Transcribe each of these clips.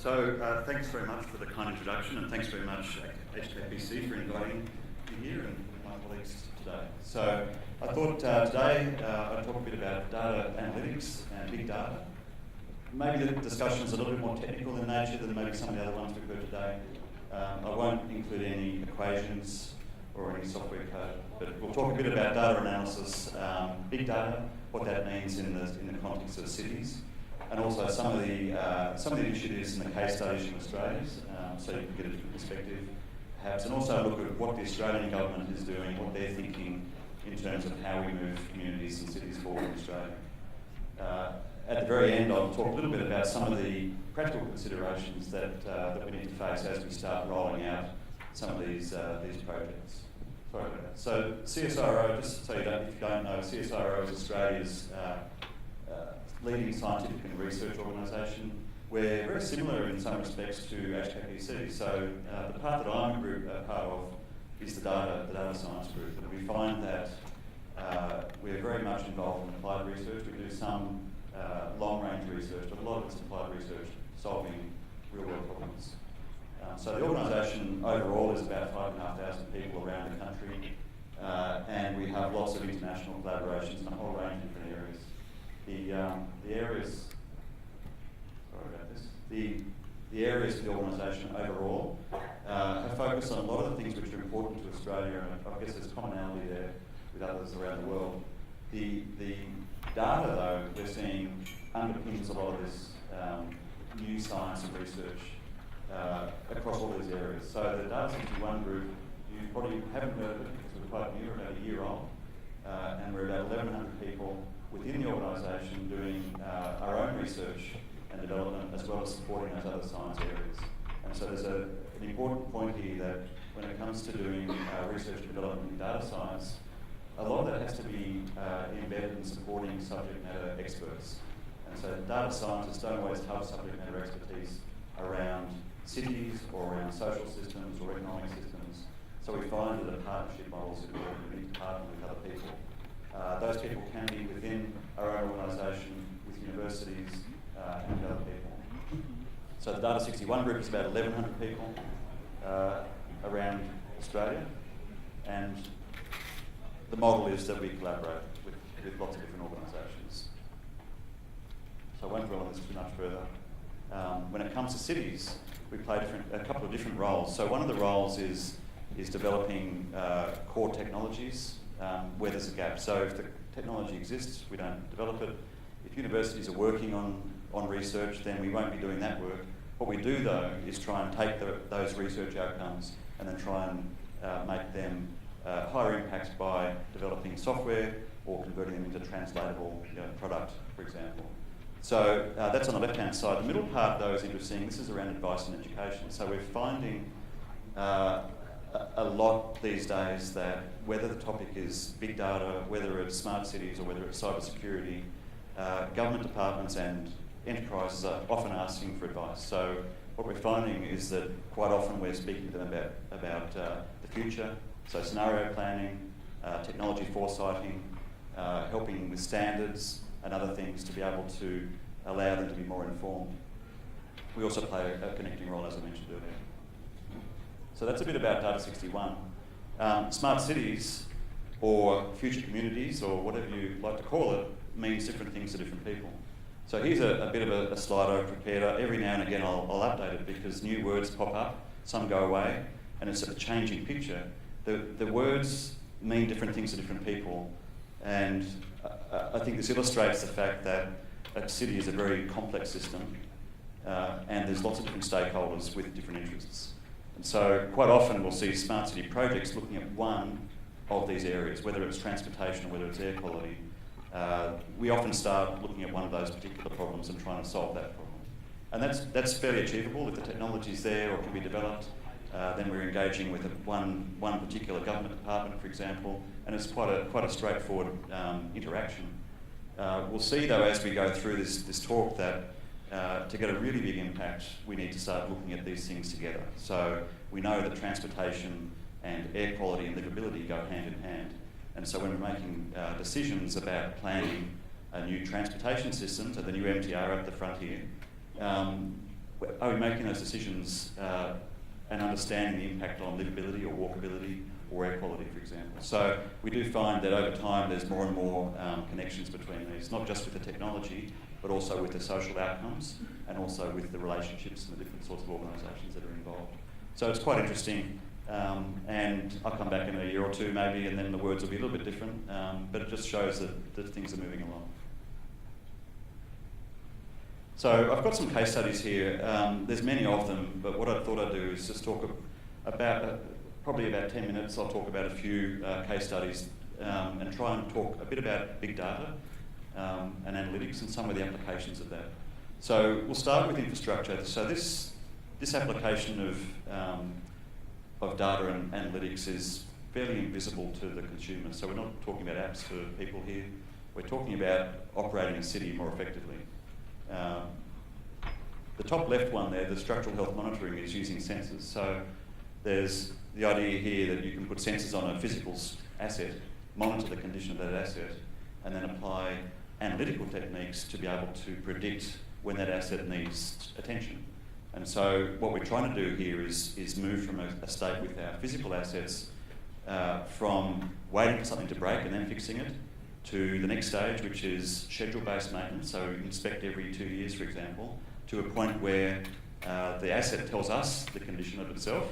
Thanks very much for the kind introduction, and thanks very much HKPC for inviting me here and my colleagues today. So I thought today I'd talk a bit about data analytics and big data. Maybe the discussion is a little bit more technical in nature than maybe some of the other ones we've heard today. I won't include any equations or any software code, but we'll talk a bit about data analysis, big data, what that means in the context of cities, and also some of the initiatives and the case studies from Australia, so you can get a different perspective, perhaps, and also look at what the Australian government is doing, what they're thinking in terms of how we move communities and cities forward in Australia. At the very end, I'll talk a little bit about some of the practical considerations that we need to face as we start rolling out some of these projects. Sorry about that. So CSIRO, just so if you don't know, CSIRO is Australia's leading scientific and research organisation. We're very similar in some respects to HKPC. So the part that I'm a part of is the data science group. And we find that we're very much involved in applied research. We do some long-range research, but a lot of it's applied research solving real-world problems. So the organisation overall is about 5,500 people around the country, and we have lots of international collaborations in a whole range of different areas. The areas of the organisation overall have focused on a lot of the things which are important to Australia, and I guess there's commonality there with others around the world. The data, though, we're seeing underpins a lot of this new science and research across all these areas. So the Data 61 group, you probably haven't heard of it because we're quite new, about a year old, and we're about 1,100 people within the organisation doing our own research and development, as well as supporting those other science areas. And so there's an important point here that when it comes to doing research and development in data science, a lot of that has to be embedded in supporting subject matter experts. And so data scientists don't always have subject matter expertise around cities or around social systems or economic systems. So we find that a partnership model is important. We need to partner with other people. Those people can be within our own organisation, with universities and other people. So the Data 61 group is about 1,100 people around Australia, and the model is that we collaborate with lots of different organisations. So I won't dwell on this too much further. When it comes to cities, we play a couple of different roles. So one of the roles is developing core technologies where there's a gap. So if the technology exists, we don't develop it. If universities are working on research, then we won't be doing that work. What we do, though, is try and take those research outcomes and then try and make them higher impact by developing software or converting them into translatable product, for example. So that's on the left-hand side. The middle part, though, is interesting. This is around advice and education. So we're finding a lot these days that whether the topic is big data, whether it's smart cities or whether it's cybersecurity, government departments and enterprises are often asking for advice. So what we're finding is that quite often we're speaking to them about the future, so scenario planning, technology foresighting, helping with standards and other things to be able to allow them to be more informed. We also play a connecting role, as I mentioned earlier. So that's a bit about Data 61. Smart cities or future communities or whatever you like to call it means different things to different people. So here's a bit of a slide I've prepared. Every now and again I'll update it because new words pop up, some go away, and it's a changing picture. The words mean different things to different people, and I think this illustrates the fact that a city is a very complex system, and there's lots of different stakeholders with different interests. And so quite often we'll see smart city projects looking at one of these areas, whether it's transportation or whether it's air quality. We often start looking at one of those particular problems and trying to solve that problem. And that's fairly achievable if the technology's there or can be developed. Then we're engaging with one particular government department, for example, and it's quite a straightforward interaction. We'll see, though, as we go through this talk that to get a really big impact, we need to start looking at these things together. So we know that transportation and air quality and livability go hand in hand. And so when we're making decisions about planning a new transportation system, so the new MTR at the front here, are we making those decisions and understanding the impact on livability or walkability or air quality, for example. So we do find that over time there's more and more connections between these, not just with the technology, but also with the social outcomes and also with the relationships and the different sorts of organisations that are involved. So it's quite interesting, and I'll come back in a year or two maybe, and then the words will be a little bit different, but it just shows that things are moving along. So I've got some case studies here. There's many of them, but what I thought I'd do is just talk about, probably about 10 minutes, I'll talk about a few case studies and try and talk a bit about big data and analytics and some of the applications of that. So we'll start with infrastructure. So this application of data and analytics is fairly invisible to the consumer. So we're not talking about apps for people here. We're talking about operating a city more effectively. The top left one there, the structural health monitoring, is using sensors. So there's the idea here that you can put sensors on a physical asset, monitor the condition of that asset, and then apply analytical techniques to be able to predict when that asset needs attention. And so what we're trying to do here is move from a state with our physical assets from waiting for something to break and then fixing it, to the next stage, which is schedule-based maintenance, so inspect every 2 years, for example, to a point where the asset tells us the condition of itself,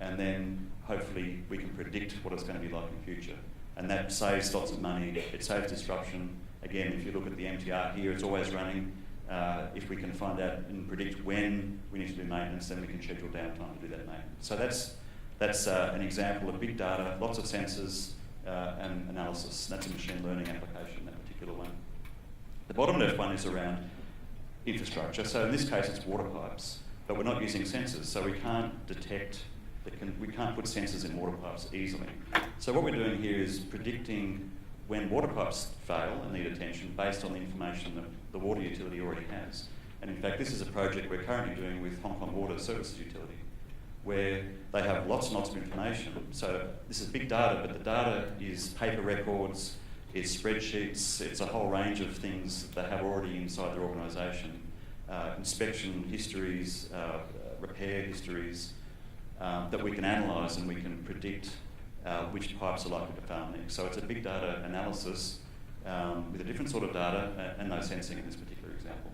and then hopefully we can predict what it's going to be like in future. And that saves lots of money, it saves disruption. Again, if you look at the MTR here, it's always running. If we can find out and predict when we need to do maintenance, then we can schedule downtime to do that maintenance. So that's an example of big data, lots of sensors, and analysis. That's a machine learning application, that particular one. The bottom left one is around infrastructure. So in this case, it's water pipes, but we're not using sensors, so we can't detect, we can't put sensors in water pipes easily. So what we're doing here is predicting when water pipes fail and need attention based on the information that the water utility already has. And in fact, this is a project we're currently doing with Hong Kong Water Services Utility, where they have lots and lots of information. So this is big data, but the data is paper records, it's spreadsheets, it's a whole range of things that they have already inside their organisation. Inspection histories, repair histories, that we can analyse and we can predict which pipes are likely to fail next. So it's a big data analysis with a different sort of data and no sensing in this particular example.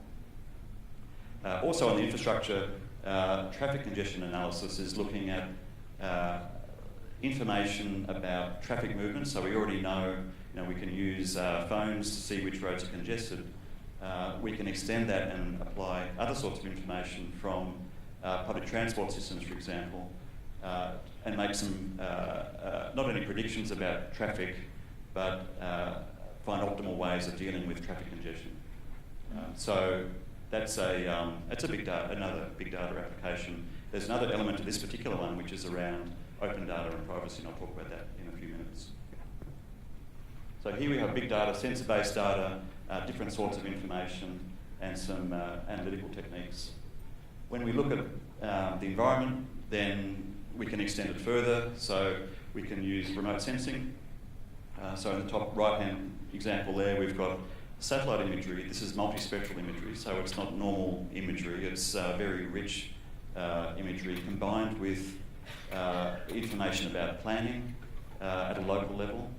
Also on the infrastructure, traffic congestion analysis is looking at information about traffic movement. So we already know, we can use phones to see which roads are congested. We can extend that and apply other sorts of information from public transport systems, for example, and make some not only predictions about traffic, but find optimal ways of dealing with traffic congestion. So that's a big data, another big data application. There's another element to this particular one, which is around open data and privacy, and I'll talk about that in a few minutes. So here we have big data, sensor-based data, different sorts of information, and some analytical techniques. When we look at the environment, then we can extend it further. So we can use remote sensing. So in the top right-hand example there, we've got satellite imagery. This is multispectral imagery, so it's not normal imagery. It's very rich imagery combined with information about planning at a local level.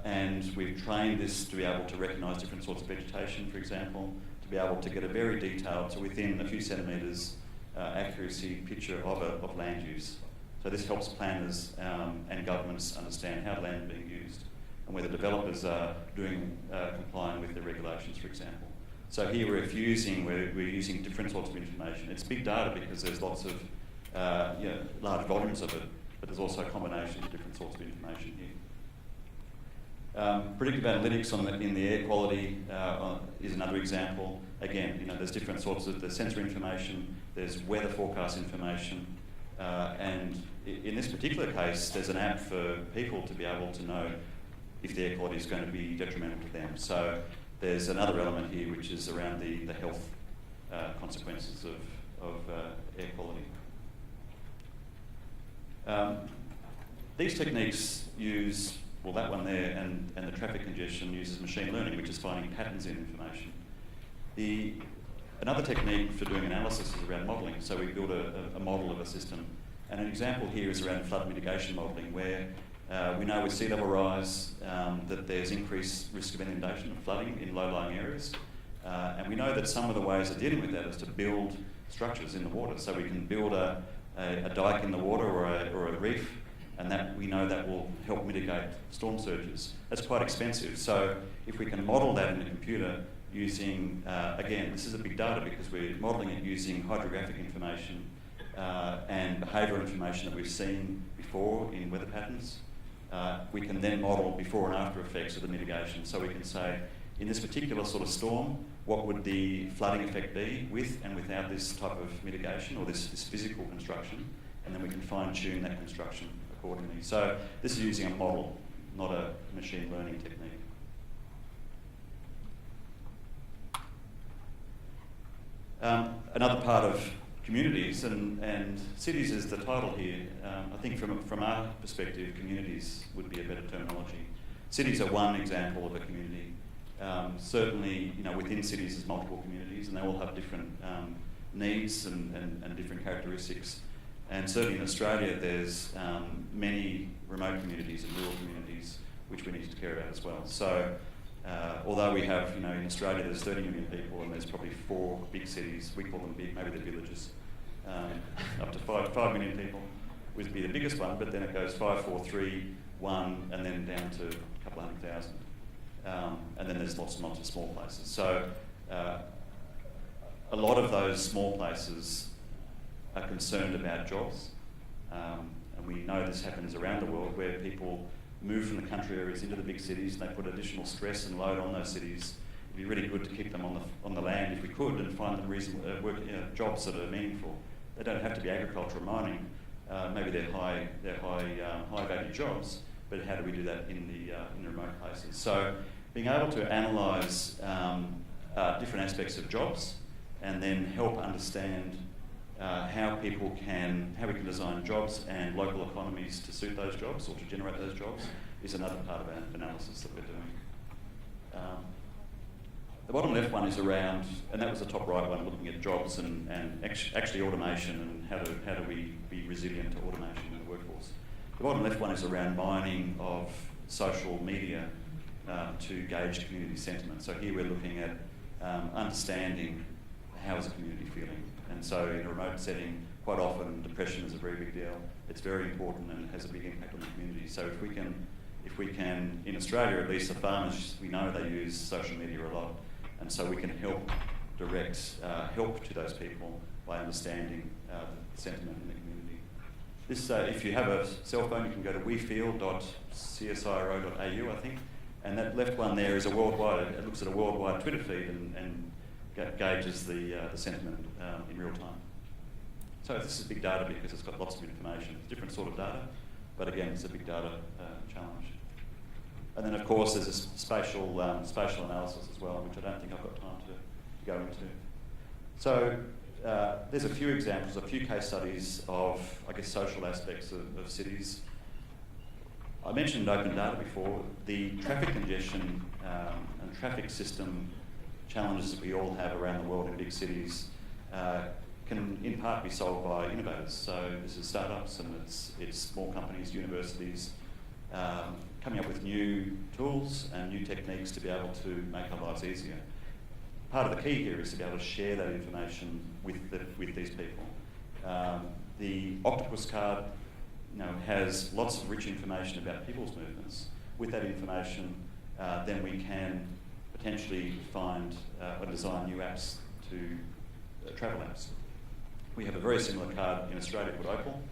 And we've trained this to be able to recognise different sorts of vegetation, for example, to be able to get a very detailed, so within a few centimetres, accuracy picture of land use. So this helps planners and governments understand how land is being used and whether developers are complying with their regulations, for example. So here we're using different sorts of information. It's big data because there's lots of large volumes of it, but there's also a combination of different sorts of information here. Predictive analytics in the air quality is another example. Again, there's different sorts of the sensor information, there's weather forecast information, and in this particular case, there's an app for people to be able to know if the air quality is going to be detrimental to them. So there's another element here which is around the health consequences of air quality. These techniques use, well, that one there and the traffic congestion uses machine learning, which is finding patterns in information. Another technique for doing analysis is around modelling. So we build a model of a system. And an example here is around flood mitigation modelling, where we know with sea level rise that there's increased risk of inundation and flooding in low-lying areas. And we know that some of the ways of dealing with that is to build structures in the water. So we can build a dike in the water or a reef, and that we know that will help mitigate storm surges. That's quite expensive. So if we can model that in a computer using, again, this is a big data because we're modelling it using hydrographic information and behavioural information that we've seen before in weather patterns. We can then model before and after effects of the mitigation. So we can say, in this particular sort of storm, what would the flooding effect be with and without this type of mitigation or this physical construction, and then we can fine-tune that construction accordingly. So this is using a model, not a machine learning technique. Another part of communities, and cities is the title here. I think from our perspective, communities would be a better terminology. Cities are one example of a community. Certainly, within cities there's multiple communities, and they all have different needs and different characteristics. And certainly in Australia, there's many remote communities and rural communities which we need to care about as well. So, although we have, in Australia there's 30 million people and there's probably 4 big cities, we call them big, maybe they're villages, up to 5 million people would be the biggest one, but then it goes 5, 4, 3, 1, and then down to a couple 100,000. And then there's lots and lots of small places. So a lot of those small places are concerned about jobs. And we know this happens around the world where people move from the country areas into the big cities and they put additional stress and load on those cities. It'd be really good to keep them on the land if we could and find them reasonable jobs that are meaningful. They don't have to be agriculture or mining. Maybe they're high value jobs, but how do we do that in the remote places? So being able to analyse different aspects of jobs and then help understand how we can design jobs and local economies to suit those jobs or to generate those jobs is another part of our analysis that we're doing. The bottom left one is around, and that was the top right one, looking at jobs and actually automation and how do we be resilient to automation in the workforce. The bottom left one is around mining of social media to gauge community sentiment. So here we're looking at understanding how is a community feeling. And so in a remote setting, quite often depression is a very big deal. It's very important and it has a big impact on the community. So if we can, in Australia at least, the farmers, we know they use social media a lot. And so we can help direct help to those people by understanding the sentiment in the community. This, if you have a cell phone, you can go to wefeel.csiro.au, I think. And that left one there is a worldwide, it looks at a worldwide Twitter feed and gauges the sentiment in real time. So this is big data because it's got lots of information. It's different sort of data, but again, it's a big data challenge. And then of course there's a spatial analysis as well, which I don't think I've got time to go into. So there's a few examples, a few case studies of, I guess, social aspects of cities. I mentioned open data before. The traffic congestion and traffic system challenges that we all have around the world in big cities can in part be solved by innovators. So this is startups and it's small companies, universities, coming up with new tools and new techniques to be able to make our lives easier. Part of the key here is to be able to share that information with these people. The Octopus card has lots of rich information about people's movements. With that information, then we can potentially find or design new apps to travel apps. We have a very similar card in Australia called Opal.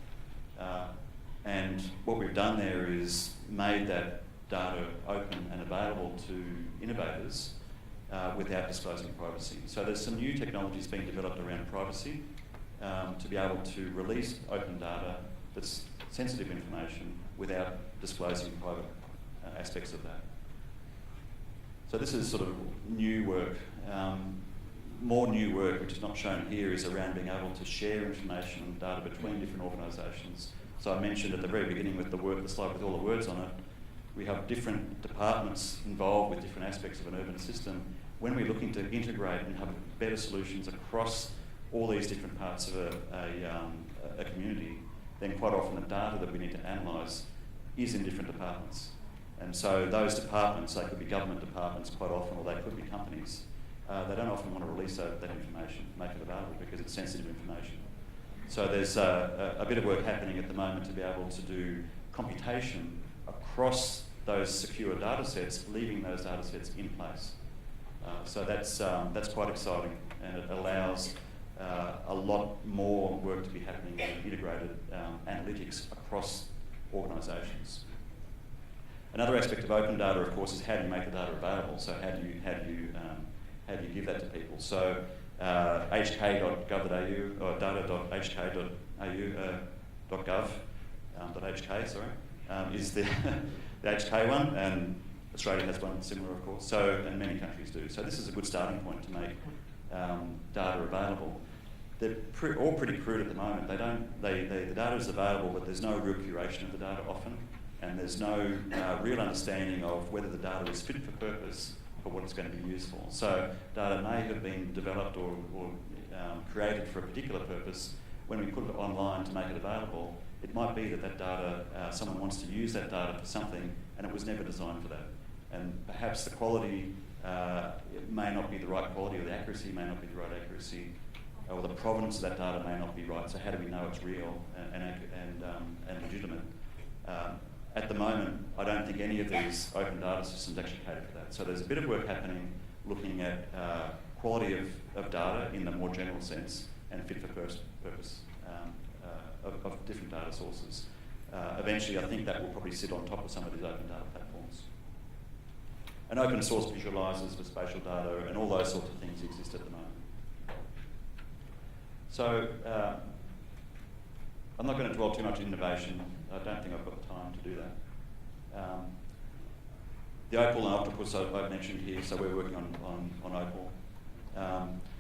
And what we've done there is made that data open and available to innovators without disclosing privacy. So there's some new technologies being developed around privacy to be able to release open data that's sensitive information without disclosing private aspects of that. So this is sort of new work. More new work, which is not shown here, is around being able to share information and data between different organisations. So I mentioned at the very beginning with the slide with all the words on it, we have different departments involved with different aspects of an urban system. When we're looking to integrate and have better solutions across all these different parts of a community, then quite often the data that we need to analyse is in different departments. And so those departments, they could be government departments quite often, or they could be companies. They don't often want to release that information, make it available, because it's sensitive information. So there's a bit of work happening at the moment to be able to do computation across those secure data sets, leaving those data sets in place. So that's quite exciting, and it allows a lot more work to be happening in integrated analytics across organisations. Another aspect of open data, of course, is how do you make the data available? So how do you give that to people? So hk.gov.au or data.hk.au.gov.hk is the HK one, and Australia has one similar, of course. So, and many countries do. So this is a good starting point to make data available. They're all pretty crude at the moment. The data is available, but there's no real curation of the data often, and there's no real understanding of whether the data is fit for purpose for what it's going to be used for. So data may have been developed or created for a particular purpose. When we put it online to make it available, it might be that data, someone wants to use that data for something, and it was never designed for that. And perhaps the quality may not be the right quality, or the accuracy may not be the right accuracy, or the provenance of that data may not be right. So how do we know it's real and legitimate? At the moment, I don't think any of these open data systems actually cater for that. So there's a bit of work happening looking at quality of data in the more general sense and fit for purpose of different data sources. Eventually, I think that will probably sit on top of some of these open data platforms. And open source visualizers for spatial data and all those sorts of things exist at the moment. So I'm not going to dwell too much on innovation. I don't think I've got the time to do that. The Opal and Octopus I've mentioned here, so we're working on Opal.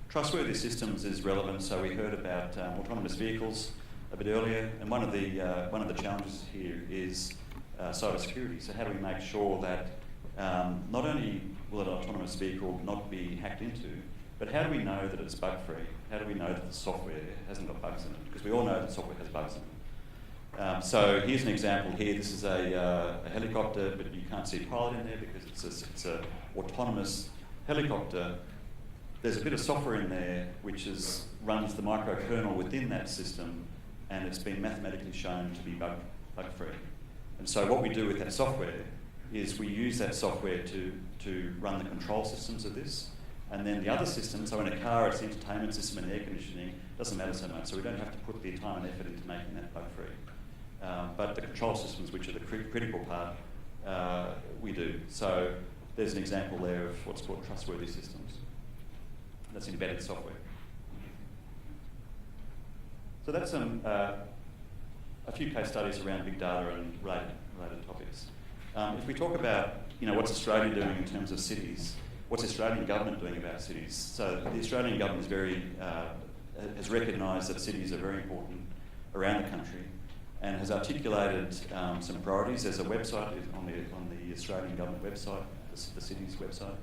Trustworthy systems is relevant, so we heard about autonomous vehicles a bit earlier, and one of the challenges here is cybersecurity. So how do we make sure that not only will an autonomous vehicle not be hacked into, but how do we know that it's bug-free? How do we know that the software hasn't got bugs in it? Because we all know that software has bugs in it. So here's an example here. This is a helicopter, but you can't see a pilot in there because it's an autonomous helicopter. There's a bit of software in there which runs the microkernel within that system, and it's been mathematically shown to be bug-free. And so what we do with that software is we use that software to run the control systems of this. And then the other system, so in a car, it's the entertainment system and air conditioning, doesn't matter so much. So we don't have to put the time and effort into making that bug-free. But the control systems, which are the critical part, we do. So there's an example there of what's called trustworthy systems. That's embedded software. So that's a few case studies around big data and related topics. If we talk about what's Australia doing in terms of cities, what's the Australian government doing about cities? So the Australian government has recognised that cities are very important around the country and has articulated some priorities. There's a website on the Australian government website, the city's website,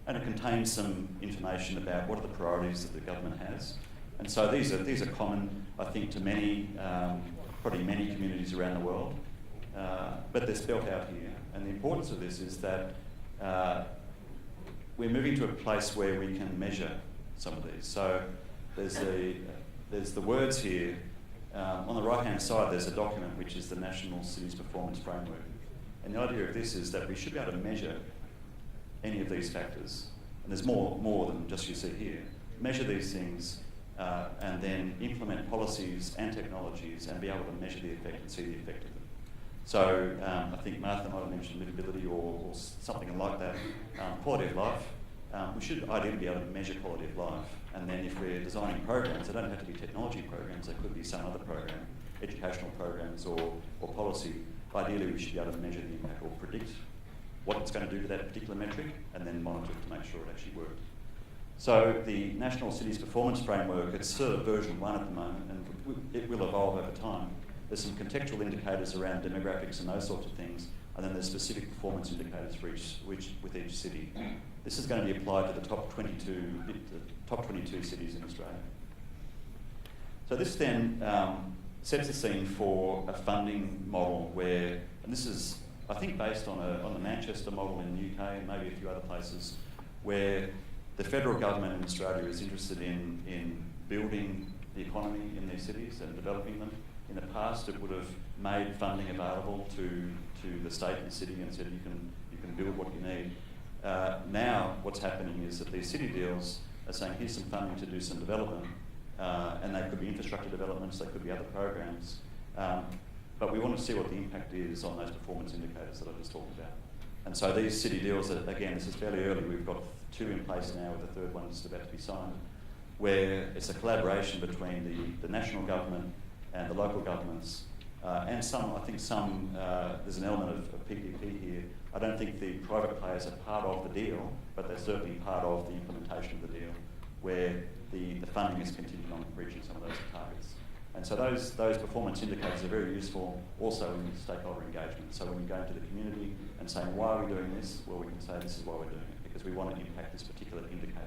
and it contains some information about what are the priorities that the government has. And so these are common, I think, to probably many communities around the world, but they're spelt out here. And the importance of this is that we're moving to a place where we can measure some of these. So there's the words here. On the right-hand side, there's a document which is the National Cities Performance Framework. And the idea of this is that we should be able to measure any of these factors. And there's more than just you see here. Measure these things and then implement policies and technologies and be able to measure the effect and see the effect of them. So I think Martha might have mentioned livability or something like that. Quality of life. We should ideally be able to measure quality of life. And then if we're designing programs, they don't have to be technology programs, they could be some other program, educational programs or policy. Ideally, we should be able to measure the impact or predict what it's going to do to that particular metric and then monitor it to make sure it actually worked. So the National Cities Performance Framework, it's sort of version 1 at the moment, and it will evolve over time. There's some contextual indicators around demographics and those sorts of things, and then there's specific performance indicators for with each city. This is going to be applied to the top 22 cities in Australia. So this then sets the scene for a funding model where, and this is, I think, based on the Manchester model in the UK and maybe a few other places, where the federal government in Australia is interested in building the economy in their cities and developing them. In the past, it would have made funding available to the state and city and said you can build what you need. Now, what's happening is that these city deals are saying here's some funding to do some development, and they could be infrastructure developments, they could be other programs, but we want to see what the impact is on those performance indicators that I just talked about. And so these city deals, again, this is fairly early, we've got 2 in place now with the third one just about to be signed, where it's a collaboration between the national government and the local governments, and I think there's an element of PPP here. I don't think the private players are part of the deal, but they're certainly part of the implementation of the deal, where the funding is contingent on reaching some of those targets. And so those performance indicators are very useful also in stakeholder engagement. So when you go into the community and saying, why are we doing this? Well, we can say this is why we're doing it, because we want to impact this particular indicator.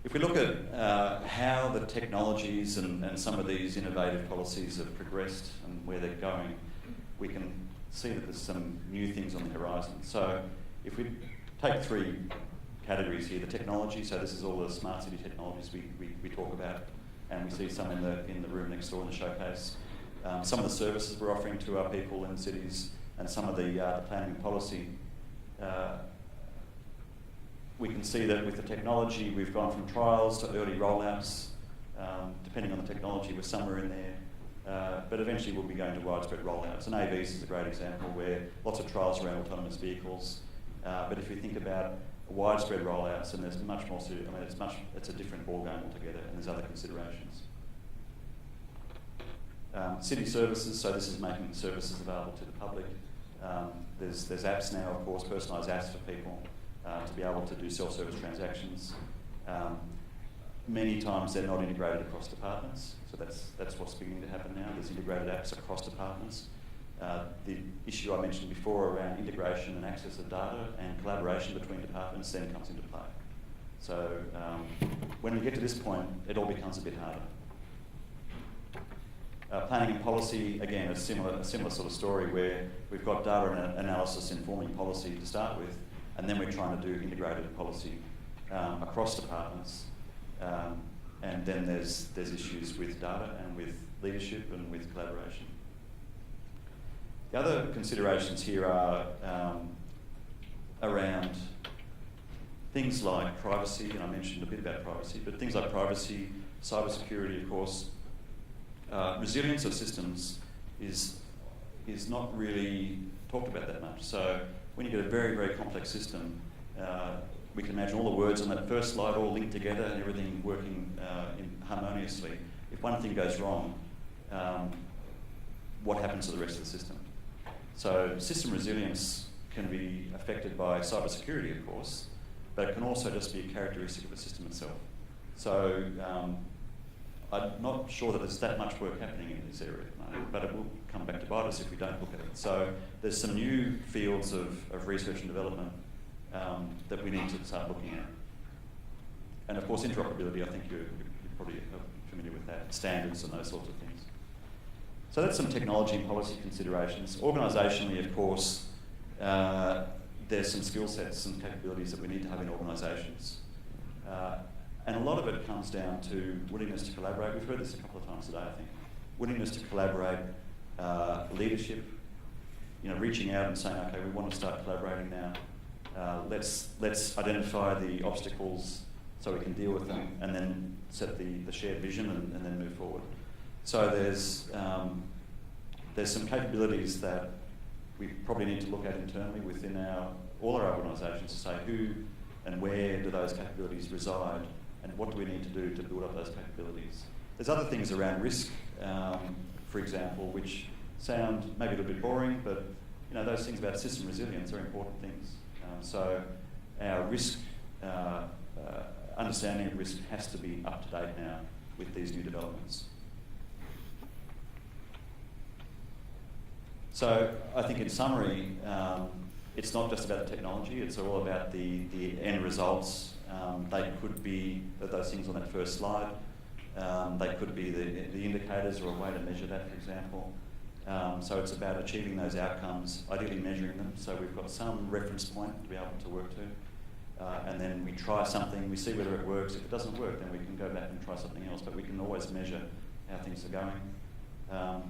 If we look at how the technologies and some of these innovative policies have progressed and where they're going, we can see that there's some new things on the horizon. So if we take 3 categories here, the technology, so this is all the smart city technologies we talk about, and we see some in the room next door in the showcase. Some of the services we're offering to our people in cities, and some of the planning and policy. We can see that with the technology, we've gone from trials to early rollouts. Depending on the technology, we're somewhere in there. But eventually we'll be going to widespread rollouts. And AVs is a great example where lots of trials around autonomous vehicles. But if you think about widespread rollouts, and there's much more to, I mean, it's a different ballgame altogether, and there's other considerations. City services, so this is making services available to the public. There's apps now, of course, personalised apps for people. To be able to do self-service transactions. Many times they're not integrated across departments, so that's what's beginning to happen now. There's integrated apps across departments. The issue I mentioned before around integration and access of data and collaboration between departments then comes into play. So when we get to this point, it all becomes a bit harder. Planning and policy, again, a similar sort of story where we've got data analysis informing policy to start with, and then we're trying to do integrated policy across departments, and then there's issues with data and with leadership and with collaboration. The other considerations here are around things like privacy, and I mentioned a bit about privacy, but things like privacy, cybersecurity, of course. Resilience of systems is not really talked about that much. So when you get a very, very complex system, we can imagine all the words on that first slide all linked together and everything working harmoniously. If one thing goes wrong, what happens to the rest of the system? So system resilience can be affected by cybersecurity, of course, but it can also just be a characteristic of the system itself. So I'm not sure that there's that much work happening in this area, but it will come back to bite us if we don't look at it. So there's some new fields of research and development that we need to start looking at. And of course, interoperability, I think you're probably familiar with that, standards and those sorts of things. So that's some technology and policy considerations. Organisationally, of course, there's some skill sets and capabilities that we need to have in organisations. And a lot of it comes down to willingness to collaborate. We've heard this a couple of times today, I think. Willingness to collaborate, leadership, reaching out and saying, okay, we want to start collaborating now. Let's identify the obstacles so we can deal with them, and then set the shared vision and then move forward. So there's some capabilities that we probably need to look at internally within all our organisations to say who and where do those capabilities reside, and what do we need to do to build up those capabilities. There's other things around risk, for example, which sound maybe a little bit boring, but those things about system resilience are important things. So our risk, understanding of risk has to be up to date now with these new developments. So I think in summary, it's not just about the technology, it's all about the end results. They could be those things on that first slide. They could be the indicators or a way to measure that, for example. So it's about achieving those outcomes, ideally measuring them, so we've got some reference point to be able to work to. And then we try something, we see whether it works. If it doesn't work, then we can go back and try something else, but we can always measure how things are going.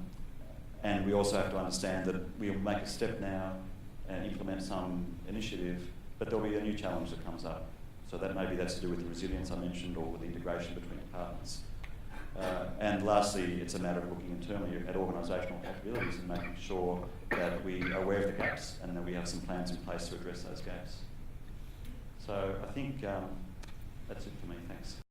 And we also have to understand that we'll make a step now and implement some initiative, but there'll be a new challenge that comes up. So that maybe that's to do with the resilience I mentioned or with the integration between departments. And lastly, it's a matter of looking internally at organisational capabilities and making sure that we are aware of the gaps and that we have some plans in place to address those gaps. So I think that's it for me. Thanks.